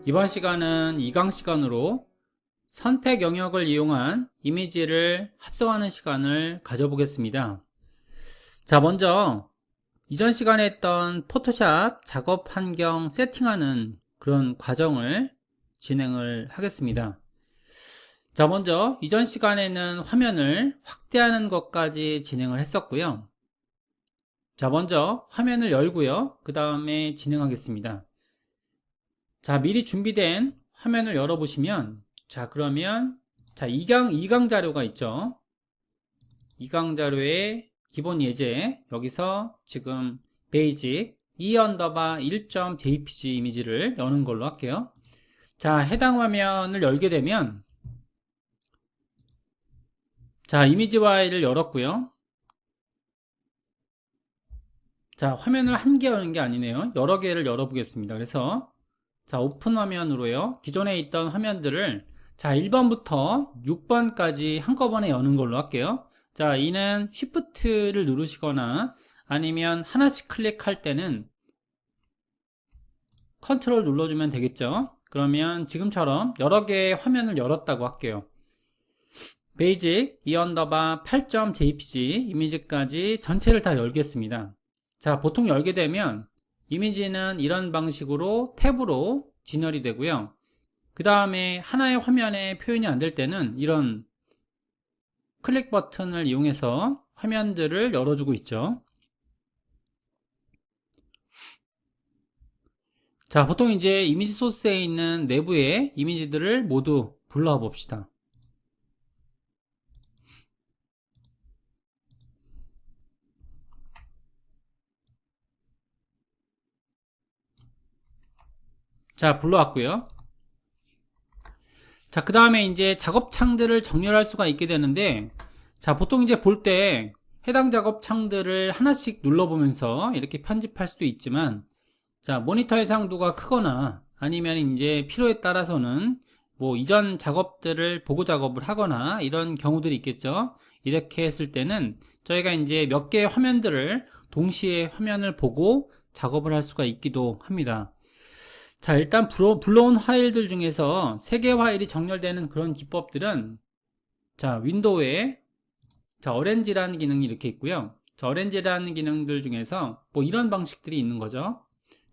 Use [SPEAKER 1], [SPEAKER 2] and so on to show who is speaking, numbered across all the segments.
[SPEAKER 1] 이번 시간은 2강 시간으로 선택 영역을 이용한 이미지를 합성하는 시간을 가져보겠습니다. 자, 먼저 이전 시간에 했던 포토샵 작업 환경 세팅하는 그런 과정을 진행을 하겠습니다. 자, 먼저 이전 시간에는 화면을 확대하는 것까지 진행을 했었고요. 자, 먼저 화면을 열고요. 그 다음에 진행하겠습니다. 자, 미리 준비된 화면을 열어보시면, 자, 그러면, 자, 2강 자료가 있죠. 2강 자료의 기본 예제, 여기서 지금 베이직 2_1.jpg 이미지를 여는 걸로 할게요. 자, 해당 화면을 열게 되면, 자, 이미지 파일을 열었고요. 자, 화면을 한 개 여는 게 아니네요. 여러 개를 열어보겠습니다. 그래서, 자, 오픈 화면으로요. 기존에 있던 화면들을 자, 1번부터 6번까지 한꺼번에 여는 걸로 할게요. 자, 이는 Shift를 누르시거나 아니면 하나씩 클릭할 때는 컨트롤 눌러주면 되겠죠. 그러면 지금처럼 여러 개의 화면을 열었다고 할게요. 베이직 2_8.jpg 이미지까지 전체를 다 열겠습니다. 자, 보통 열게 되면 이미지는 이런 방식으로 탭으로 진열이 되고요. 그 다음에 하나의 화면에 표현이 안 될 때는 이런 클릭 버튼을 이용해서 화면들을 열어주고 있죠. 자, 보통 이제 이미지 소스에 있는 내부의 이미지들을 모두 불러와 봅시다. 자, 불러왔고요. 자, 그 다음에 이제 작업 창들을 정렬할 수가 있게 되는데, 자, 보통 이제 볼 때 해당 작업 창들을 하나씩 눌러보면서 이렇게 편집할 수도 있지만, 자, 모니터 해상도가 크거나 아니면 이제 필요에 따라서는 뭐 이전 작업들을 보고 작업을 하거나 이런 경우들이 있겠죠. 이렇게 했을 때는 저희가 이제 몇 개의 화면들을 동시에 화면을 보고 작업을 할 수가 있기도 합니다. 자, 일단 불러온 파일들 중에서 3개 파일이 정렬되는 그런 기법들은 자, 윈도우에 자, 어렌지라는 기능이 이렇게 있고요. 자, 어렌지라는 기능들 중에서 뭐 이런 방식들이 있는 거죠.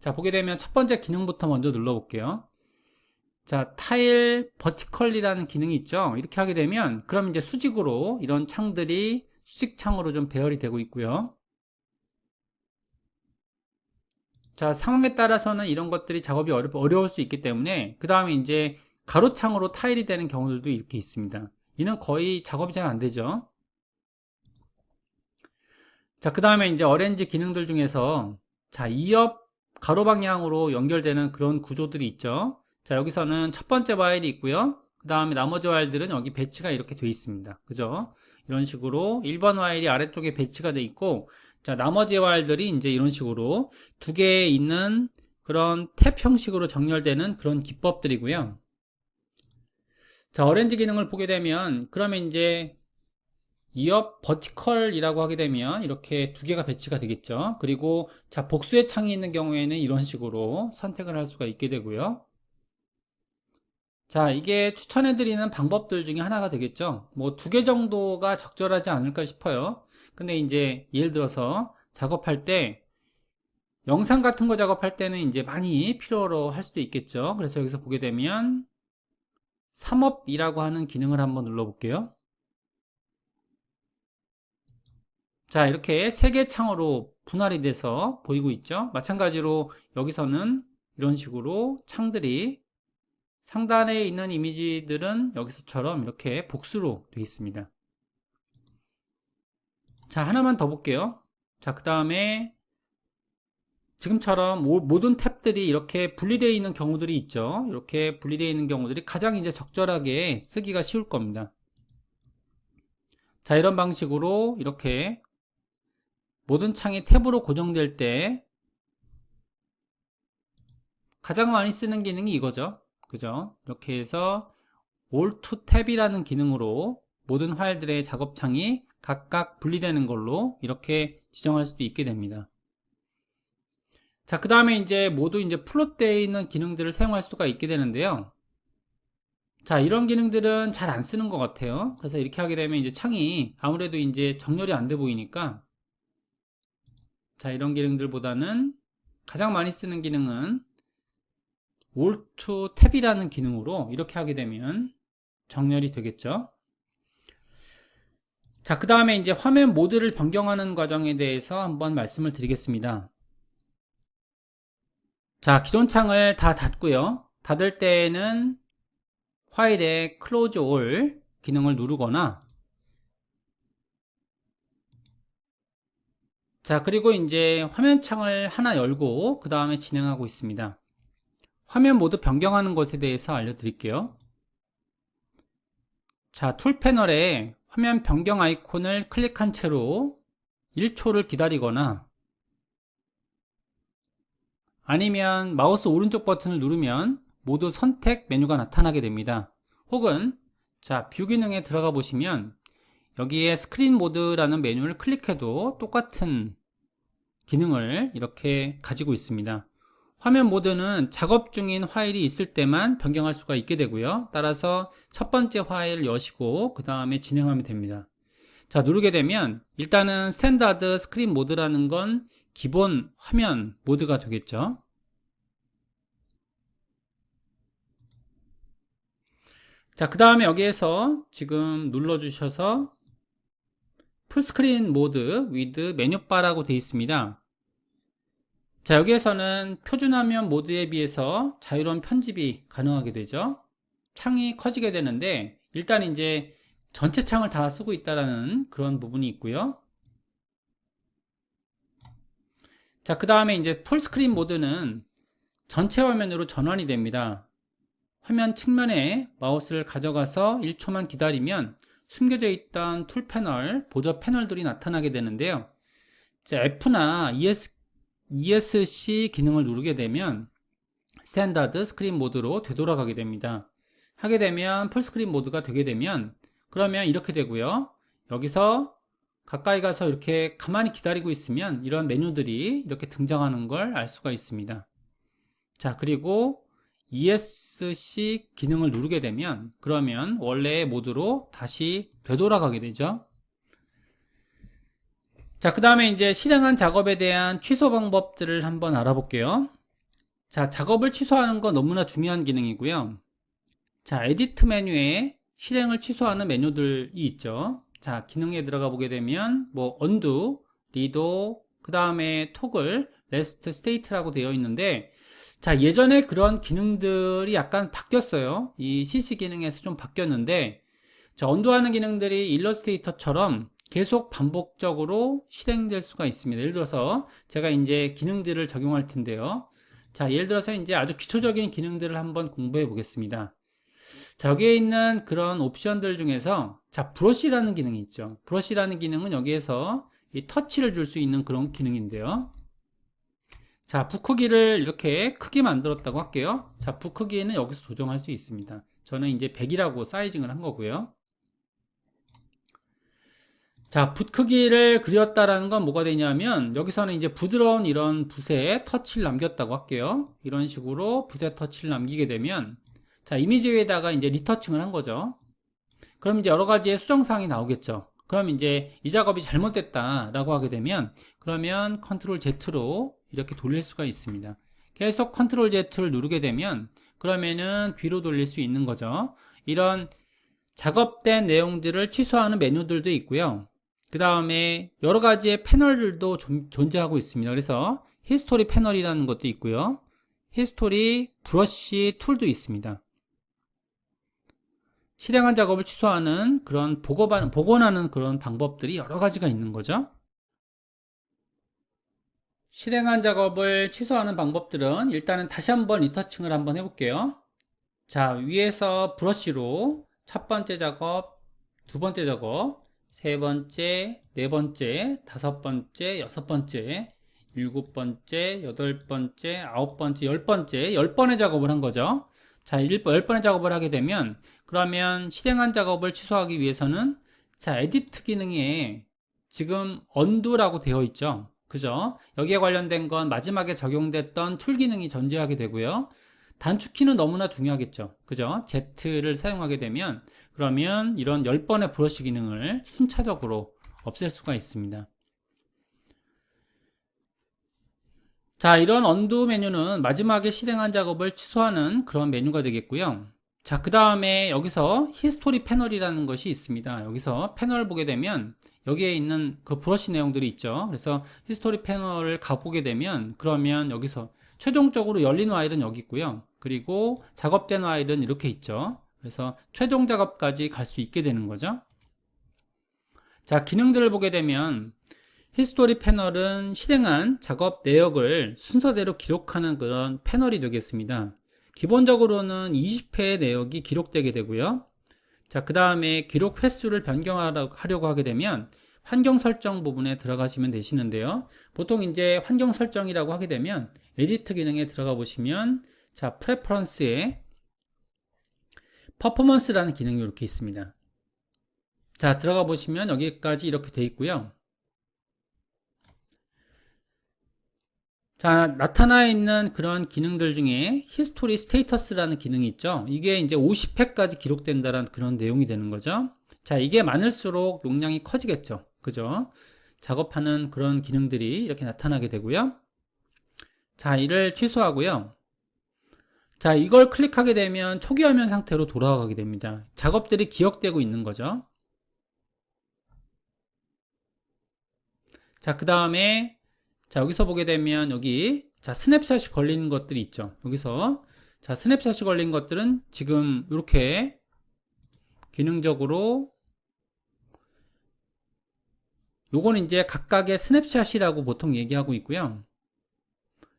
[SPEAKER 1] 자, 보게 되면 첫 번째 기능부터 먼저 눌러볼게요. 자, 타일 버티컬이라는 기능이 있죠. 이렇게 하게 되면 그럼 이제 수직으로 이런 창들이 수직창으로 좀 배열이 되고 있고요. 자, 상황에 따라서는 이런 것들이 작업이 어려울 수 있기 때문에 그 다음에 이제 가로창으로 타일이 되는 경우들도 이렇게 있습니다. 이는 거의 작업이 잘 안 되죠. 자, 그 다음에 이제 어렌지 기능들 중에서 자, 2옆 가로 방향으로 연결되는 그런 구조들이 있죠. 자, 여기서는 첫 번째 파일이 있고요. 그 다음에 나머지 파일들은 여기 배치가 이렇게 돼 있습니다. 그죠? 이런 식으로 1번 파일이 아래쪽에 배치가 돼 있고, 자, 나머지 파일들이 이제 이런 식으로 두 개 있는 그런 탭 형식으로 정렬되는 그런 기법들이고요. 자, 어렌지 기능을 보게 되면, 그러면 이제 2옆 버티컬이라고 하게 되면 이렇게 두 개가 배치가 되겠죠. 그리고 자, 복수의 창이 있는 경우에는 이런 식으로 선택을 할 수가 있게 되고요. 자, 이게 추천해드리는 방법들 중에 하나가 되겠죠. 뭐 두 개 정도가 적절하지 않을까 싶어요. 근데 이제 예를 들어서 작업할 때 영상 같은 거 작업할 때는 이제 많이 필요로 할 수도 있겠죠. 그래서 여기서 보게 되면 3업이라고 하는 기능을 한번 눌러볼게요. 자, 이렇게 세 개 창으로 분할이 돼서 보이고 있죠. 마찬가지로 여기서는 이런 식으로 창들이 상단에 있는 이미지들은 여기서처럼 이렇게 복수로 되어 있습니다. 자, 하나만 더 볼게요. 자, 그 다음에 지금처럼 모든 탭들이 이렇게 분리되어 있는 경우들이 있죠. 이렇게 분리되어 있는 경우들이 가장 이제 적절하게 쓰기가 쉬울 겁니다. 자, 이런 방식으로 이렇게 모든 창이 탭으로 고정될 때 가장 많이 쓰는 기능이 이거죠. 그죠? 이렇게 해서 All to 탭이라는 기능으로 모든 파일들의 작업창이 각각 분리되는 걸로 이렇게 지정할 수도 있게 됩니다. 자, 그 다음에 이제 모두 이제 풀로 되어 있는 기능들을 사용할 수가 있게 되는데요. 자, 이런 기능들은 잘 안 쓰는 것 같아요. 그래서 이렇게 하게 되면 이제 창이 아무래도 이제 정렬이 안 돼 보이니까, 자, 이런 기능들보다는 가장 많이 쓰는 기능은 Alt 탭이라는 기능으로 이렇게 하게 되면 정렬이 되겠죠. 자, 그 다음에 이제 화면 모드를 변경하는 과정에 대해서 한번 말씀을 드리겠습니다. 자, 기존 창을 다 닫고요. 닫을 때에는 파일의 Close All 기능을 누르거나, 자, 그리고 이제 화면 창을 하나 열고 그 다음에 진행하고 있습니다. 화면 모드 변경하는 것에 대해서 알려드릴게요. 자, 툴 패널에 화면 변경 아이콘을 클릭한 채로 1초를 기다리거나, 아니면 마우스 오른쪽 버튼을 누르면 모드 선택 메뉴가 나타나게 됩니다. 혹은 자, 뷰 기능에 들어가 보시면 여기에 스크린 모드라는 메뉴를 클릭해도 똑같은 기능을 이렇게 가지고 있습니다. 화면 모드는 작업 중인 파일이 있을 때만 변경할 수가 있게 되고요. 따라서 첫 번째 파일을 여시고 그 다음에 진행하면 됩니다. 자, 누르게 되면 일단은 스탠다드 스크린 모드라는 건 기본 화면 모드가 되겠죠. 자, 그 다음에 여기에서 지금 눌러주셔서 풀스크린 모드 with 메뉴바라고 되어 있습니다. 자, 여기에서는 표준 화면 모드에 비해서 자유로운 편집이 가능하게 되죠. 창이 커지게 되는데 일단 이제 전체 창을 다 쓰고 있다라는 그런 부분이 있고요. 자, 그 다음에 이제 풀스크린 모드는 전체 화면으로 전환이 됩니다. 화면 측면에 마우스를 가져가서 1초만 기다리면 숨겨져 있던 툴 패널, 보조 패널들이 나타나게 되는데요. 자, F나 ESC 기능을 누르게 되면 스탠다드 스크린 모드로 되돌아가게 됩니다. 하게 되면 풀스크린 모드가 되게 되면 그러면 이렇게 되고요. 여기서 가까이 가서 이렇게 가만히 기다리고 있으면 이런 메뉴들이 이렇게 등장하는 걸 알 수가 있습니다. 자, 그리고 ESC 기능을 누르게 되면 그러면 원래의 모드로 다시 되돌아가게 되죠. 자, 그 다음에 이제 실행한 작업에 대한 취소 방법들을 한번 알아볼게요. 자, 작업을 취소하는 건 너무나 중요한 기능이고요. 자, 에디트 메뉴에 실행을 취소하는 메뉴들이 있죠. 자, 기능에 들어가 보게 되면 뭐 undo, redo, 그 다음에 toggle, rest state라고 되어 있는데, 자, 예전에 그런 기능들이 약간 바뀌었어요. 이 CC 기능에서 좀 바뀌었는데, 자, 언도하는 기능들이 일러스트레이터처럼 계속 반복적으로 실행될 수가 있습니다. 예를 들어서 제가 이제 기능들을 적용할 텐데요. 자, 예를 들어서 이제 아주 기초적인 기능들을 한번 공부해 보겠습니다. 자, 여기에 있는 그런 옵션들 중에서 자, 브러쉬라는 기능이 있죠. 브러쉬라는 기능은 여기에서 이 터치를 줄 수 있는 그런 기능인데요. 자, 붓 크기를 이렇게 크게 만들었다고 할게요. 자, 붓 크기는 여기서 조정할 수 있습니다. 저는 이제 100이라고 사이징을 한 거고요. 자, 붓 크기를 그렸다라는 건 뭐가 되냐면 여기서는 이제 부드러운 이런 붓에 터치를 남겼다고 할게요. 이런 식으로 붓에 터치를 남기게 되면 자, 이미지 위에다가 이제 리터칭을 한 거죠. 그럼 이제 여러 가지의 수정사항이 나오겠죠. 그럼 이제 이 작업이 잘못됐다라고 하게 되면 그러면 컨트롤 Z로 이렇게 돌릴 수가 있습니다. 계속 컨트롤 Z를 누르게 되면 그러면은 뒤로 돌릴 수 있는 거죠. 이런 작업된 내용들을 취소하는 메뉴들도 있고요. 그 다음에 여러 가지의 패널들도 존재하고 있습니다. 그래서 히스토리 패널이라는 것도 있고요. 히스토리 브러쉬 툴도 있습니다. 실행한 작업을 취소하는 그런 복원하는 그런 방법들이 여러 가지가 있는 거죠. 실행한 작업을 취소하는 방법들은 일단은 다시 한번 리터칭을 한번 해볼게요. 자, 위에서 브러쉬로 첫 번째 작업, 두 번째 작업, 세 번째, 네 번째, 다섯 번째, 여섯 번째, 일곱 번째, 여덟 번째, 아홉 번째, 열 번째, 10번의 작업을 한 거죠. 자, 10번의 작업을 하게 되면 그러면 실행한 작업을 취소하기 위해서는 자, 에디트 기능에 지금 undo라고 되어 있죠. 그죠? 여기에 관련된 건 마지막에 적용됐던 툴 기능이 존재하게 되고요. 단축키는 너무나 중요하겠죠. 그죠? Z를 사용하게 되면 그러면 이런 10번의 브러쉬 기능을 순차적으로 없앨 수가 있습니다. 자, 이런 언두 메뉴는 마지막에 실행한 작업을 취소하는 그런 메뉴가 되겠고요. 자, 그 다음에 여기서 히스토리 패널이라는 것이 있습니다. 여기서 패널을 보게 되면 여기에 있는 그 브러쉬 내용들이 있죠. 그래서 히스토리 패널을 가보게 되면 그러면 여기서 최종적으로 열린 파일은 여기 있고요. 그리고 작업된 파일은 이렇게 있죠. 그래서 최종 작업까지 갈 수 있게 되는 거죠. 자, 기능들을 보게 되면 히스토리 패널은 실행한 작업 내역을 순서대로 기록하는 그런 패널이 되겠습니다. 기본적으로는 20회의 내역이 기록되게 되고요. 자, 그 다음에 기록 횟수를 변경하려고 하게 되면 환경 설정 부분에 들어가시면 되시는데요. 보통 이제 환경 설정이라고 하게 되면 에디트 기능에 들어가 보시면 자, 프레퍼런스에 퍼포먼스라는 기능이 이렇게 있습니다. 자, 들어가 보시면 여기까지 이렇게 돼 있고요. 자, 나타나 있는 그런 기능들 중에 히스토리 스테이터스라는 기능이 있죠. 이게 이제 50회까지 기록된다는 그런 내용이 되는 거죠. 자, 이게 많을수록 용량이 커지겠죠. 그죠? 작업하는 그런 기능들이 이렇게 나타나게 되고요. 자, 이를 취소하고요. 자, 이걸 클릭하게 되면 초기 화면 상태로 돌아가게 됩니다. 작업들이 기억되고 있는 거죠. 자, 그 다음에 자, 여기서 보게 되면 여기 자, 스냅샷이 걸리는 것들이 있죠. 여기서 자, 스냅샷이 걸린 것들은 지금 이렇게 기능적으로 요거는 이제 각각의 스냅샷이라고 보통 얘기하고 있고요.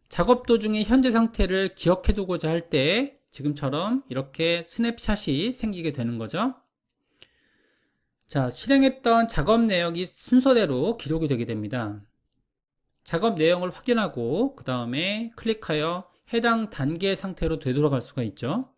[SPEAKER 1] 작업 도중에 현재 상태를 기억해 두고자 할 때 지금처럼 이렇게 스냅샷이 생기게 되는 거죠. 자, 실행했던 작업 내역이 순서대로 기록이 되게 됩니다. 작업 내용을 확인하고 그 다음에 클릭하여 해당 단계 상태로 되돌아갈 수가 있죠.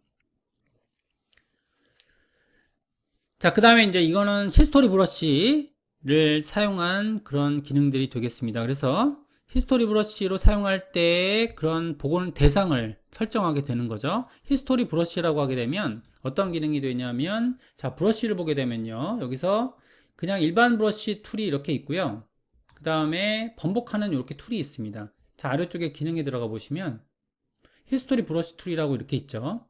[SPEAKER 1] 자, 그 다음에 이제 이거는 히스토리 브러쉬를 사용한 그런 기능들이 되겠습니다. 그래서 히스토리 브러쉬로 사용할 때 그런 복원 대상을 설정하게 되는 거죠. 히스토리 브러쉬라고 하게 되면 어떤 기능이 되냐면 자, 브러쉬를 보게 되면요. 여기서 그냥 일반 브러쉬 툴이 이렇게 있고요. 그 다음에 번복하는 이렇게 툴이 있습니다. 자, 아래쪽에 기능에 들어가 보시면 히스토리 브러쉬 툴이라고 이렇게 있죠.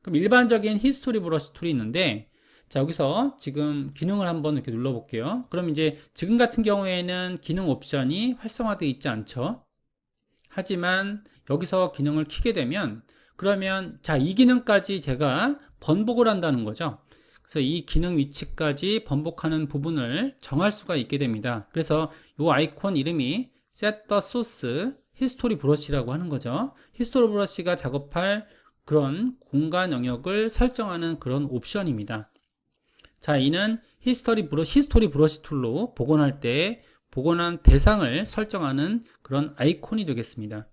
[SPEAKER 1] 그럼 일반적인 히스토리 브러쉬 툴이 있는데 자, 여기서 지금 기능을 한번 이렇게 눌러 볼게요. 그럼 이제 지금 같은 경우에는 기능 옵션이 활성화되어 있지 않죠. 하지만 여기서 기능을 켜게 되면 그러면 자, 이 기능까지 제가 번복을 한다는 거죠. 그래서 이 기능 위치까지 번복하는 부분을 정할 수가 있게 됩니다. 그래서 이 아이콘 이름이 set the source history brush라고 하는 거죠. 히스토리 브러쉬가 작업할 그런 공간 영역을 설정하는 그런 옵션입니다. 자, 이는 히스토리 브러쉬 툴로 복원할 때 복원한 대상을 설정하는 그런 아이콘이 되겠습니다.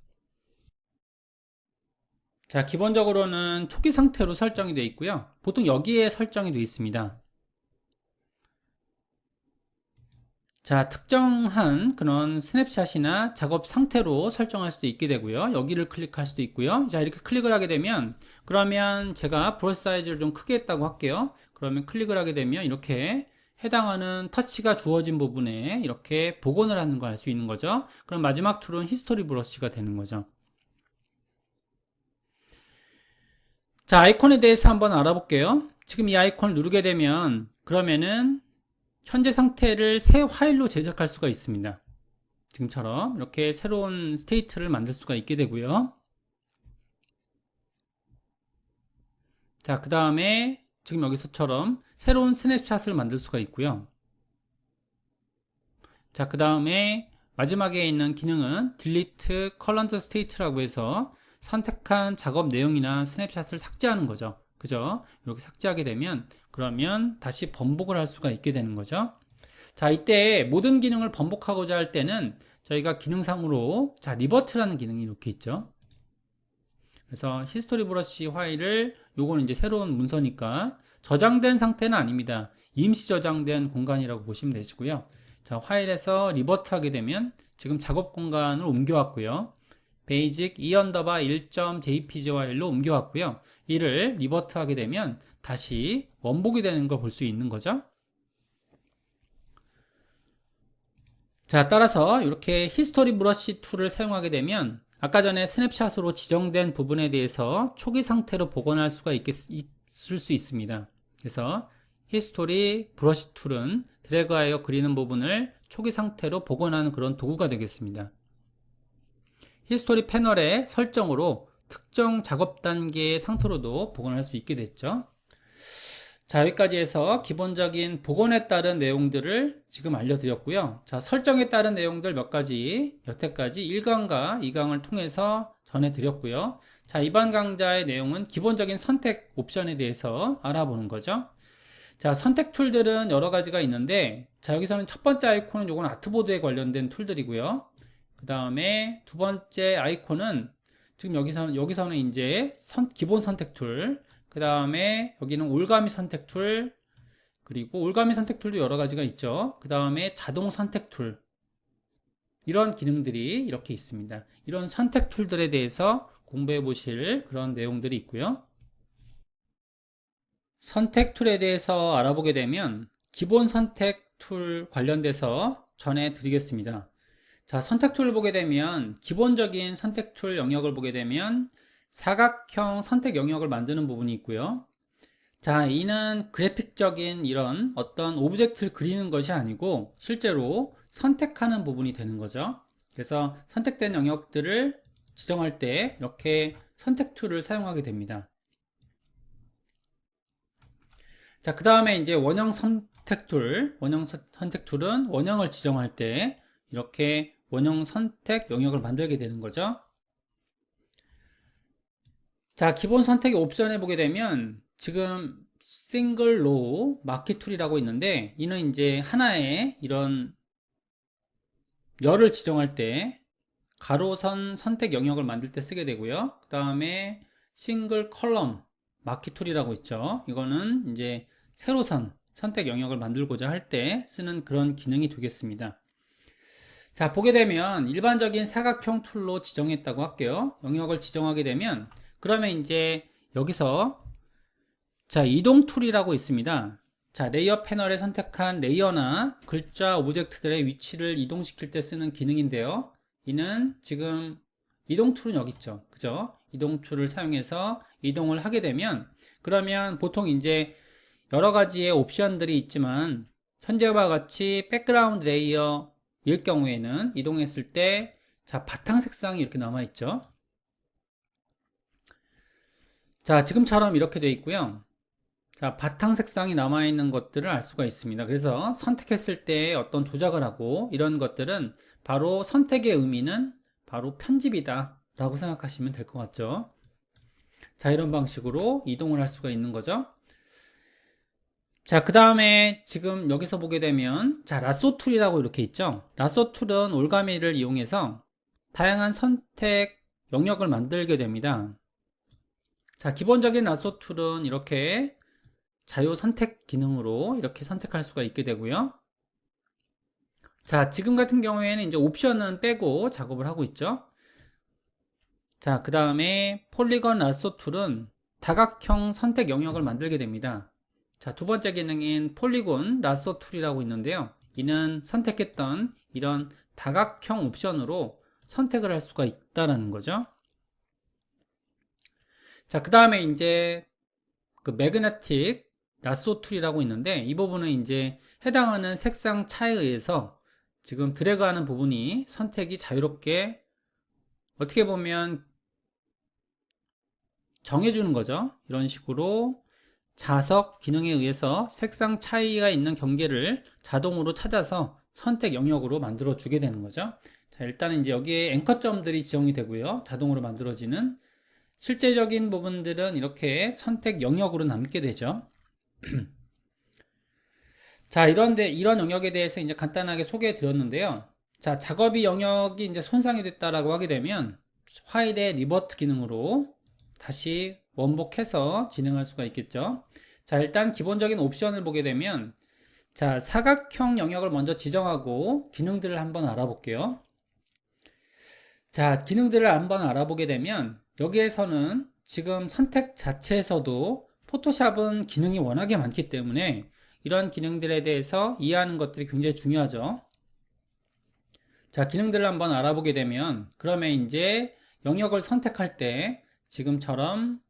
[SPEAKER 1] 자, 기본적으로는 초기 상태로 설정이 되어 있고요. 보통 여기에 설정이 되어 있습니다. 자, 특정한 그런 스냅샷이나 작업 상태로 설정할 수도 있게 되고요. 여기를 클릭할 수도 있고요. 자, 이렇게 클릭을 하게 되면 그러면 제가 브러쉬 사이즈를 좀 크게 했다고 할게요. 그러면 클릭을 하게 되면 이렇게 해당하는 터치가 주어진 부분에 이렇게 복원을 하는 걸 알 수 있는 거죠. 그럼 마지막 툴은 히스토리 브러쉬가 되는 거죠. 자, 아이콘에 대해서 한번 알아볼게요. 지금 이 아이콘을 누르게 되면 그러면은 현재 상태를 새 파일로 제작할 수가 있습니다. 지금처럼 이렇게 새로운 스테이트를 만들 수가 있게 되고요. 자, 그 다음에 지금 여기서처럼 새로운 스냅샷을 만들 수가 있고요. 자, 그 다음에 마지막에 있는 기능은 delete current state라고 해서 선택한 작업 내용이나 스냅샷을 삭제하는 거죠. 그죠? 이렇게 삭제하게 되면 그러면 다시 번복을 할 수가 있게 되는 거죠. 자, 이때 모든 기능을 번복하고자 할 때는 저희가 기능상으로 자, 리버트라는 기능이 이렇게 있죠. 그래서 히스토리 브러쉬 파일을 요거는 이제 새로운 문서니까 저장된 상태는 아닙니다. 임시 저장된 공간이라고 보시면 되시고요. 자, 파일에서 리버트 하게 되면 지금 작업 공간을 옮겨왔고요. 베이직 2_1.jpg 파일로 옮겨왔고요. 이를 리버트 하게 되면 다시 원복이 되는 걸 볼 수 있는 거죠. 자, 따라서 이렇게 히스토리 브러쉬 툴을 사용하게 되면 아까 전에 스냅샷으로 지정된 부분에 대해서 초기 상태로 복원할 수가 있을 수 있습니다. 그래서 히스토리 브러쉬 툴은 드래그하여 그리는 부분을 초기 상태로 복원하는 그런 도구가 되겠습니다. 히스토리 패널의 설정으로 특정 작업 단계의 상태로도 복원할 수 있게 됐죠. 자, 여기까지 해서 기본적인 복원에 따른 내용들을 지금 알려드렸고요. 자, 설정에 따른 내용들 몇 가지 여태까지 1강과 2강을 통해서 전해드렸고요. 자, 이번 강좌의 내용은 기본적인 선택 옵션에 대해서 알아보는 거죠. 자, 선택 툴들은 여러 가지가 있는데, 자, 여기서는 첫 번째 아이콘은 요건 아트보드에 관련된 툴들이고요. 그 다음에 두 번째 아이콘은 지금 여기서는 이제 기본 선택 툴, 그 다음에 여기는 올가미 선택 툴, 그리고 올가미 선택 툴도 여러 가지가 있죠. 그 다음에 자동 선택 툴, 이런 기능들이 이렇게 있습니다. 이런 선택 툴들에 대해서 공부해 보실 그런 내용들이 있고요. 선택 툴에 대해서 알아보게 되면 기본 선택 툴 관련돼서 전해 드리겠습니다. 자, 선택 툴을 보게 되면 기본적인 선택 툴 영역을 보게 되면 사각형 선택 영역을 만드는 부분이 있고요. 자, 이는 그래픽적인 이런 어떤 오브젝트를 그리는 것이 아니고 실제로 선택하는 부분이 되는 거죠. 그래서 선택된 영역들을 지정할 때 이렇게 선택 툴을 사용하게 됩니다. 자, 그 다음에 이제 원형 선택 툴, 원형 선택 툴은 원형을 지정할 때 이렇게 원형 선택 영역을 만들게 되는 거죠. 자, 기본 선택의 옵션에 보게 되면 지금 싱글 로우 마키 툴이라고 있는데, 이는 이제 하나의 이런 열을 지정할 때 가로선 선택 영역을 만들 때 쓰게 되고요. 그 다음에 싱글 컬럼 마키 툴이라고 있죠. 이거는 이제 세로선 선택 영역을 만들고자 할 때 쓰는 그런 기능이 되겠습니다. 자, 보게 되면 일반적인 사각형 툴로 지정했다고 할게요. 영역을 지정하게 되면 그러면 이제 여기서 자, 이동 툴이라고 있습니다. 자, 레이어 패널에 선택한 레이어나 글자 오브젝트들의 위치를 이동시킬 때 쓰는 기능인데요. 이는 지금 이동 툴은 여기 있죠. 그죠? 이동 툴을 사용해서 이동을 하게 되면 그러면 보통 이제 여러 가지의 옵션들이 있지만 현재와 같이 백그라운드 레이어 일 경우에는 이동했을 때 자, 바탕 색상이 이렇게 남아 있죠. 자, 지금처럼 이렇게 되어 있고요. 자, 바탕 색상이 남아 있는 것들을 알 수가 있습니다. 그래서 선택했을 때 어떤 조작을 하고 이런 것들은 바로 선택의 의미는 바로 편집이다 라고 생각하시면 될 것 같죠. 자, 이런 방식으로 이동을 할 수가 있는 거죠. 자, 그 다음에 지금 여기서 보게 되면 자, 라쏘 툴이라고 이렇게 있죠. 라쏘 툴은 올가미를 이용해서 다양한 선택 영역을 만들게 됩니다. 자, 기본적인 라쏘 툴은 이렇게 자유 선택 기능으로 이렇게 선택할 수가 있게 되고요. 자, 지금 같은 경우에는 이제 옵션은 빼고 작업을 하고 있죠. 자, 그 다음에 폴리건 라쏘 툴은 다각형 선택 영역을 만들게 됩니다. 자, 두 번째 기능인 폴리곤 라쏘 툴이라고 있는데요. 이는 선택했던 이런 다각형 옵션으로 선택을 할 수가 있다라는 거죠. 자, 그 다음에 이제 그 매그네틱 라쏘 툴이라고 있는데 이 부분은 이제 해당하는 색상 차에 의해서 지금 드래그하는 부분이 선택이 자유롭게 어떻게 보면 정해주는 거죠. 이런 식으로 자석 기능에 의해서 색상 차이가 있는 경계를 자동으로 찾아서 선택 영역으로 만들어 주게 되는 거죠. 자, 일단은 이제 여기에 앵커점들이 지정이 되고요. 자동으로 만들어지는 실제적인 부분들은 이렇게 선택 영역으로 남게 되죠. 자, 이런 영역에 대해서 이제 간단하게 소개해 드렸는데요. 자, 작업이 영역이 이제 손상이 됐다라고 하게 되면 파일의 리버트 기능으로 다시 원복해서 진행할 수가 있겠죠. 자, 일단 기본적인 옵션을 보게 되면 자, 사각형 영역을 먼저 지정하고 기능들을 한번 알아볼게요. 자, 기능들을 한번 알아보게 되면 여기에서는 지금 선택 자체에서도 포토샵은 기능이 워낙에 많기 때문에 이런 기능들에 대해서 이해하는 것들이 굉장히 중요하죠. 자, 기능들을 한번 알아보게 되면 그러면 이제 영역을 선택할 때 지금처럼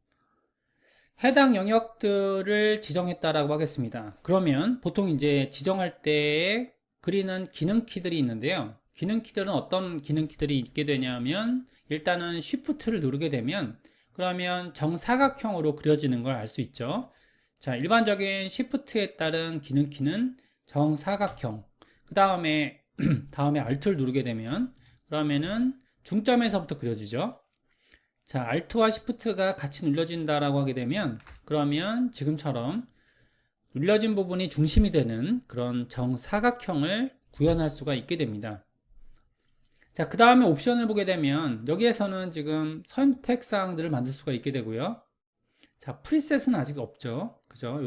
[SPEAKER 1] 해당 영역들을 지정했다라고 하겠습니다. 그러면 보통 이제 지정할 때 그리는 기능 키들이 있는데요. 기능 키들은 어떤 기능 키들이 있게 되냐면 일단은 Shift를 누르게 되면 그러면 정사각형으로 그려지는 걸 알 수 있죠. 자, 일반적인 Shift에 따른 기능 키는 정사각형. 그 다음에 Alt를 누르게 되면 그러면은 중점에서부터 그려지죠. 자, Alt와 Shift가 같이 눌러진다라고 하게 되면 그러면 지금처럼 눌려진 부분이 중심이 되는 그런 정사각형을 구현할 수가 있게 됩니다. 자, 그 다음에 옵션을 보게 되면 여기에서는 지금 선택 사항들을 만들 수가 있게 되고요. 자, 프리셋은 아직 없죠. 그죠?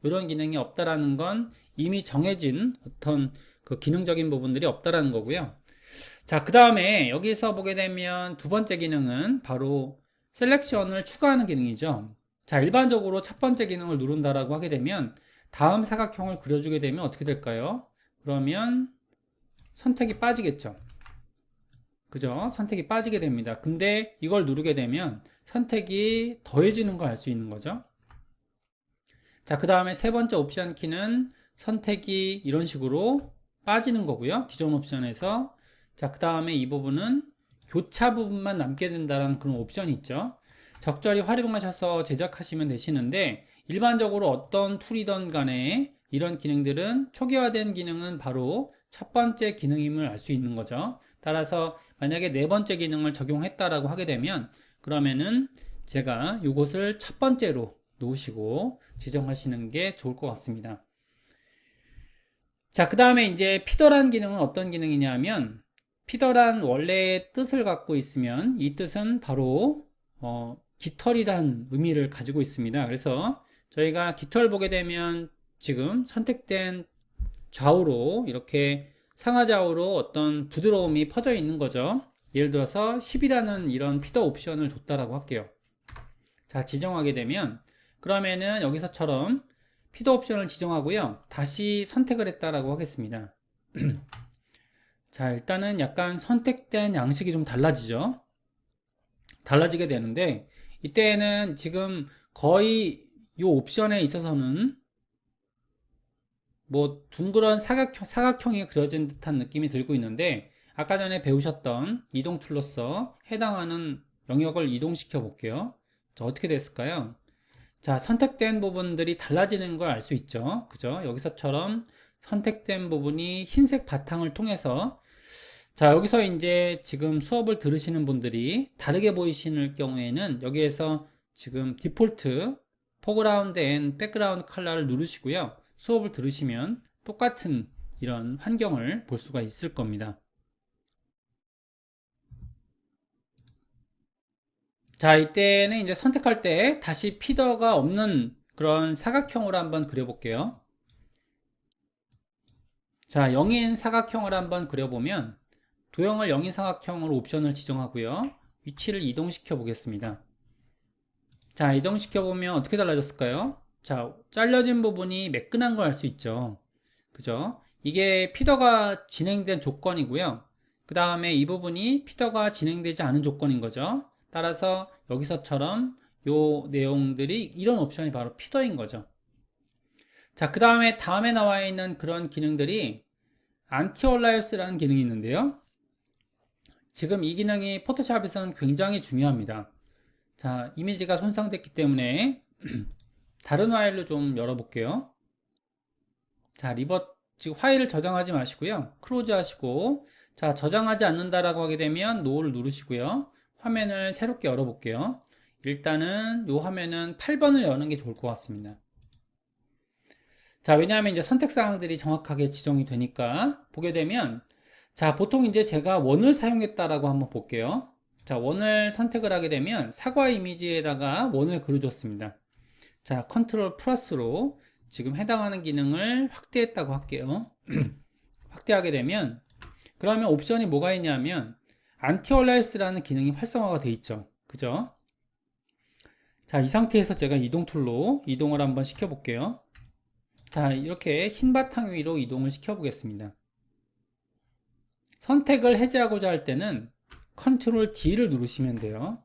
[SPEAKER 1] 이런 기능이 없다라는 건 이미 정해진 어떤 그 기능적인 부분들이 없다라는 거고요. 자, 그 다음에 여기서 보게 되면 두 번째 기능은 바로 셀렉션을 추가하는 기능이죠. 자, 일반적으로 첫 번째 기능을 누른다라고 하게 되면 다음 사각형을 그려주게 되면 어떻게 될까요? 그러면 선택이 빠지겠죠. 그죠? 선택이 빠지게 됩니다. 근데 이걸 누르게 되면 선택이 더해지는 걸 알 수 있는 거죠. 자, 그 다음에 세 번째 옵션 키는 선택이 이런 식으로 빠지는 거고요. 기존 옵션에서. 자, 그 다음에 이 부분은 교차 부분만 남게 된다는 그런 옵션이 있죠. 적절히 활용하셔서 제작하시면 되시는데 일반적으로 어떤 툴이든 간에 이런 기능들은 초기화된 기능은 바로 첫 번째 기능임을 알 수 있는 거죠. 따라서 만약에 네 번째 기능을 적용했다라고 하게 되면 그러면은 제가 이것을 첫 번째로 놓으시고 지정하시는 게 좋을 것 같습니다. 자, 그 다음에 이제 피더란 기능은 어떤 기능이냐면 피더란 원래의 뜻을 갖고 있으면 이 뜻은 바로 깃털이란 의미를 가지고 있습니다. 그래서 저희가 깃털 보게 되면 지금 선택된 좌우로 이렇게 상하좌우로 어떤 부드러움이 퍼져 있는 거죠. 예를 들어서 10이라는 이런 피더 옵션을 줬다라고 할게요. 자, 지정하게 되면 그러면은 여기서처럼 피더 옵션을 지정하고요. 다시 선택을 했다라고 하겠습니다. 자, 일단은 약간 선택된 양식이 좀 달라지죠. 달라지게 되는데 이때는 지금 거의 이 옵션에 있어서는 뭐 둥그런 사각형이 그려진 듯한 느낌이 들고 있는데 아까 전에 배우셨던 이동 툴로서 해당하는 영역을 이동시켜 볼게요. 자, 어떻게 됐을까요? 자, 선택된 부분들이 달라지는 걸 알 수 있죠. 그죠? 여기서처럼 선택된 부분이 흰색 바탕을 통해서 자, 여기서 이제 지금 수업을 들으시는 분들이 다르게 보이시는 경우에는 여기에서 지금 디폴트 포그라운드 앤 백그라운드 컬러를 누르시고요. 수업을 들으시면 똑같은 이런 환경을 볼 수가 있을 겁니다. 자, 이때는 이제 선택할 때 다시 피더가 없는 그런 사각형으로 한번 그려볼게요. 자, 영인 사각형을 한번 그려보면 도형을 영인 사각형으로 옵션을 지정하고요. 위치를 이동시켜 보겠습니다. 자, 이동시켜 보면 어떻게 달라졌을까요? 자, 잘려진 부분이 매끈한 걸 알 수 있죠. 그죠? 이게 피더가 진행된 조건이고요. 그 다음에 이 부분이 피더가 진행되지 않은 조건인 거죠. 따라서 여기서처럼 요 내용들이 이런 옵션이 바로 피더인 거죠. 자, 그 다음에 나와 있는 그런 기능들이 안티얼라이어스라는 기능이 있는데요. 지금 이 기능이 포토샵에서는 굉장히 중요합니다. 자, 이미지가 손상됐기 때문에 다른 파일로 좀 열어볼게요. 자, 지금 파일을 저장하지 마시고요. 클로즈 하시고, 자, 저장하지 않는다라고 하게 되면 노를 누르시고요. 화면을 새롭게 열어볼게요. 일단은 이 화면은 8번을 여는 게 좋을 것 같습니다. 자, 왜냐하면 이제 선택사항들이 정확하게 지정이 되니까 보게 되면 자, 보통 이제 제가 원을 사용했다라고 한번 볼게요. 자, 원을 선택을 하게 되면 사과 이미지에다가 원을 그려줬습니다. 자, 컨트롤 플러스로 지금 해당하는 기능을 확대했다고 할게요. 확대하게 되면 그러면 옵션이 뭐가 있냐면 안티얼라이스라는 기능이 활성화가 되어 있죠. 그죠? 자, 이 상태에서 제가 이동 툴로 이동을 한번 시켜 볼게요. 자, 이렇게 흰 바탕 위로 이동을 시켜 보겠습니다. 선택을 해제하고자 할 때는 컨트롤 D를 누르시면 돼요.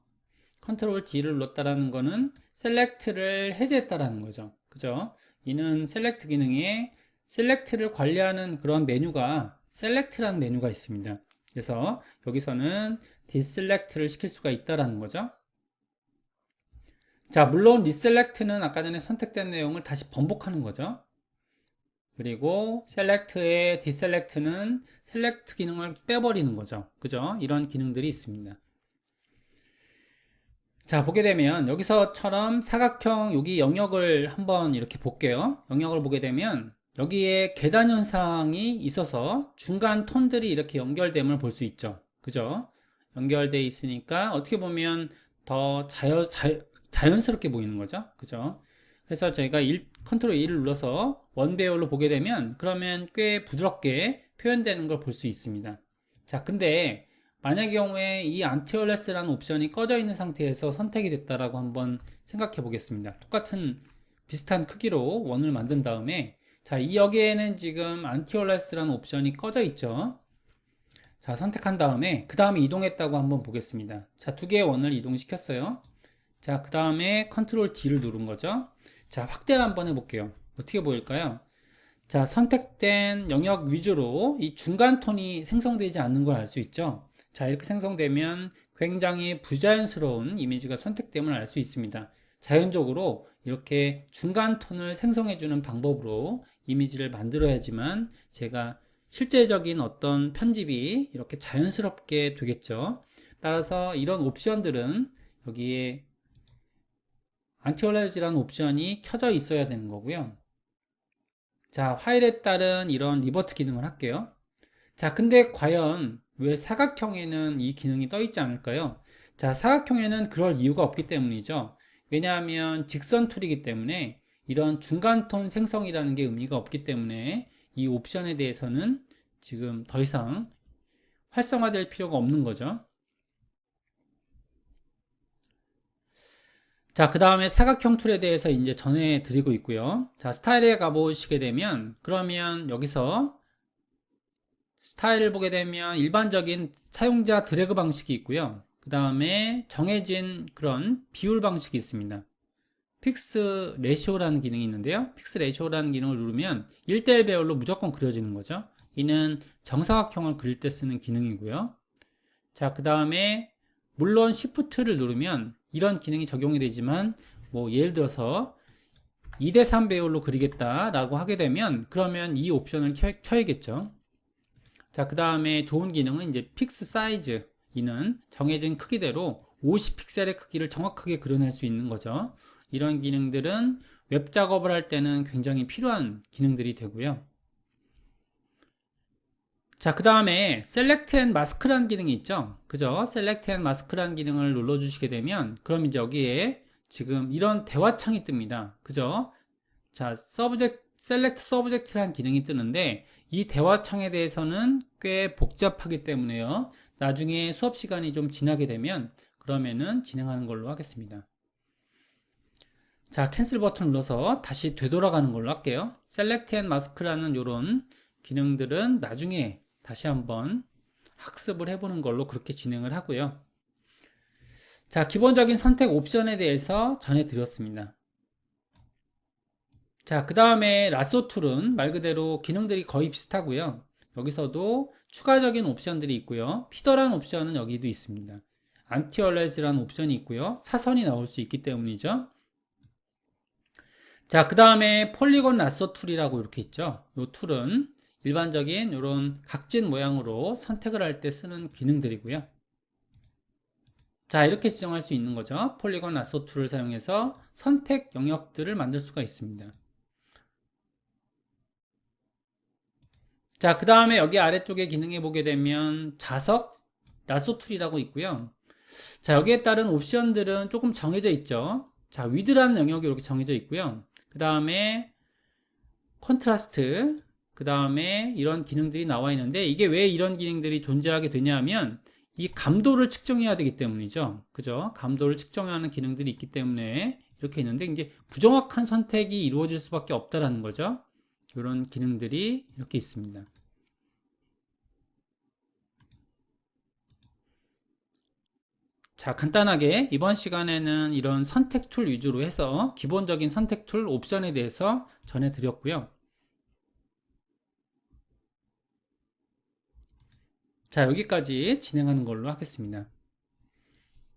[SPEAKER 1] 컨트롤 D를 눌렀다라는 거는 셀렉트를 해제했다라는 거죠. 그죠? 이는 셀렉트 기능에 셀렉트를 관리하는 그런 메뉴가 셀렉트라는 메뉴가 있습니다. 그래서 여기서는 디셀렉트를 시킬 수가 있다라는 거죠. 자, 물론 리셀렉트는 아까 전에 선택된 내용을 다시 번복하는 거죠. 그리고 셀렉트의 디셀렉트는 셀렉트 기능을 빼버리는 거죠. 그죠? 이런 기능들이 있습니다. 자, 보게 되면 여기서처럼 사각형 여기 영역을 한번 이렇게 볼게요. 영역을 보게 되면 여기에 계단 현상이 있어서 중간 톤들이 이렇게 연결됨을 볼 수 있죠. 그죠? 연결되어 있으니까 어떻게 보면 더 자연스럽게 보이는 거죠. 그죠? 그래서 저희가 컨트롤 1을 눌러서 원배열로 보게 되면 그러면 꽤 부드럽게 표현되는 걸 볼 수 있습니다. 자, 근데 만약의 경우에 이 안티얼레스라는 옵션이 꺼져 있는 상태에서 선택이 됐다라고 한번 생각해 보겠습니다. 똑같은 비슷한 크기로 원을 만든 다음에 자, 이 여기에는 지금 안티얼레스라는 옵션이 꺼져 있죠. 자, 선택한 다음에 그 다음에 이동했다고 한번 보겠습니다. 자, 두 개의 원을 이동시켰어요. 자, 그 다음에 컨트롤 D를 누른 거죠. 자, 확대를 한번 해볼게요. 어떻게 보일까요? 자, 선택된 영역 위주로 이 중간 톤이 생성되지 않는 걸 알 수 있죠. 자, 이렇게 생성되면 굉장히 부자연스러운 이미지가 선택됨을 알 수 있습니다. 자연적으로 이렇게 중간 톤을 생성해주는 방법으로 이미지를 만들어야지만 제가 실제적인 어떤 편집이 이렇게 자연스럽게 되겠죠. 따라서 이런 옵션들은 여기에 안티얼라이즈라는 옵션이 켜져 있어야 되는 거고요. 자, 파일에 따른 이런 리버트 기능을 할게요. 자, 근데 과연 왜 사각형에는 이 기능이 떠 있지 않을까요? 자, 사각형에는 그럴 이유가 없기 때문이죠. 왜냐하면 직선 툴이기 때문에 이런 중간톤 생성이라는 게 의미가 없기 때문에 이 옵션에 대해서는 지금 더 이상 활성화될 필요가 없는 거죠. 자, 그 다음에 사각형 툴에 대해서 이제 전해드리고 있고요. 자, 스타일에 가보시게 되면 그러면 여기서 스타일을 보게 되면 일반적인 사용자 드래그 방식이 있고요. 그 다음에 정해진 그런 비율 방식이 있습니다. 픽스 레시오라는 기능이 있는데요. 픽스 레시오라는 기능을 누르면 1대1 배열로 무조건 그려지는 거죠. 이는 정사각형을 그릴 때 쓰는 기능이고요. 자, 그 다음에 물론 Shift를 누르면 이런 기능이 적용이 되지만 뭐 예를 들어서 2대3 배율로 그리겠다 라고 하게 되면 그러면 이 옵션을 켜야겠죠. 자, 그 다음에 좋은 기능은 이제 픽스 사이즈. 이는 정해진 크기대로 50픽셀의 크기를 정확하게 그려낼 수 있는 거죠. 이런 기능들은 웹 작업을 할 때는 굉장히 필요한 기능들이 되고요. 자, 그 다음에 셀렉트 앤 마스크라는 기능이 있죠. 그죠? 셀렉트 앤 마스크라는 기능을 눌러주시게 되면 그럼 이제 여기에 지금 이런 대화창이 뜹니다. 그죠? 자, 셀렉트 서브젝트라는 기능이 뜨는데 이 대화창에 대해서는 꽤 복잡하기 때문에요. 나중에 수업 시간이 좀 지나게 되면 그러면은 진행하는 걸로 하겠습니다. 자, 캔슬 버튼 눌러서 다시 되돌아가는 걸로 할게요. 셀렉트 앤 마스크라는 이런 기능들은 나중에 다시 한번 학습을 해보는 걸로 그렇게 진행을 하고요. 자, 기본적인 선택 옵션에 대해서 전해드렸습니다. 자, 그 다음에 라sso 툴은 말 그대로 기능들이 거의 비슷하고요. 여기서도 추가적인 옵션들이 있고요. 피더라는 옵션은 여기도 있습니다. 안티얼라이즈라는 옵션이 있고요. 사선이 나올 수 있기 때문이죠. 자, 그 다음에 폴리곤 라sso 툴이라고 이렇게 있죠. 이 툴은 일반적인 이런 각진 모양으로 선택을 할 때 쓰는 기능들이고요. 자, 이렇게 지정할 수 있는 거죠. 폴리곤 라sso 툴을 사용해서 선택 영역들을 만들 수가 있습니다. 자, 그 다음에 여기 아래쪽에 기능에 보게 되면 자석 라sso 툴이라고 있고요. 자, 여기에 따른 옵션들은 조금 정해져 있죠. 자, 위드라는 영역이 이렇게 정해져 있고요. 그 다음에 컨트라스트, 그 다음에 이런 기능들이 나와 있는데 이게 왜 이런 기능들이 존재하게 되냐면 이 감도를 측정해야 되기 때문이죠. 그죠? 감도를 측정하는 기능들이 있기 때문에 이렇게 있는데 이제 부정확한 선택이 이루어질 수밖에 없다라는 거죠. 이런 기능들이 이렇게 있습니다. 자, 간단하게 이번 시간에는 이런 선택 툴 위주로 해서 기본적인 선택 툴 옵션에 대해서 전해드렸고요. 자, 여기까지 진행하는 걸로 하겠습니다.